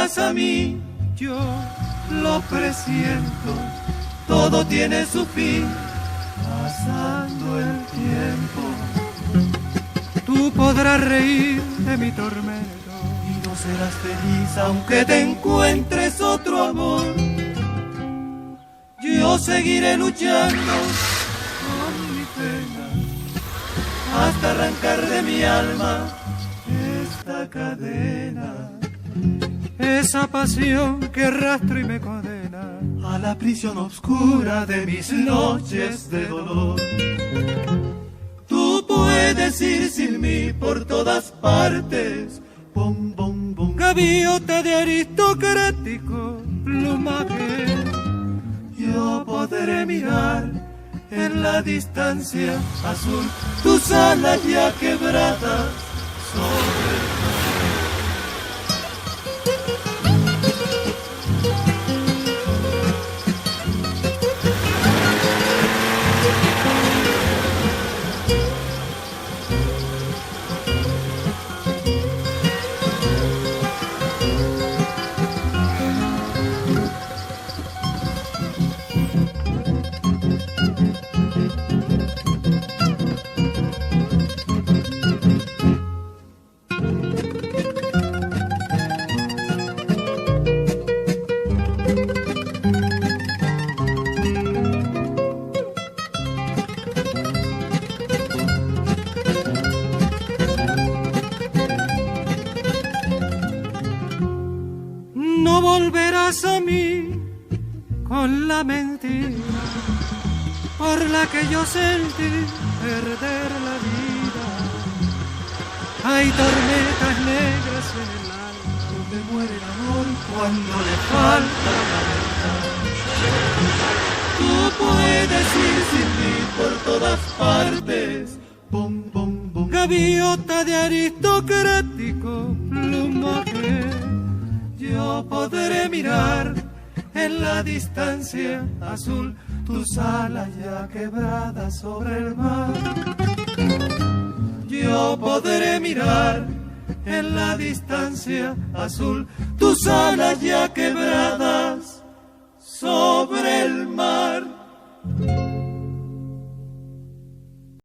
volverás a mí, yo lo presiento, todo tiene su fin, pasando el tiempo. Tú podrás reír de mi tormento y no serás feliz aunque te encuentres otro amor. Yo seguiré luchando con mi pena hasta arrancar de mi alma esta cadena, esa pasión que arrastro y me condena a la prisión oscura de mis noches de dolor. Tú puedes ir sin mí por todas partes, bom, bom, bom. Gaviota de aristocrático plumaje, yo podré mirar en la distancia azul tus alas ya quebradas sobre el mar. No volverás a mí con la mentira por la que yo sentí perder la vida. Hay tormentas negras en el alma donde muere el amor cuando le falta la verdad. Tú puedes ir sin mí por todas partes, bom, bom, bom. Gaviota de aristocrático plumaje, yo podré mirar en la distancia azul tus alas ya quebradas sobre el mar. Yo podré mirar en la distancia azul tus alas ya quebradas sobre el mar.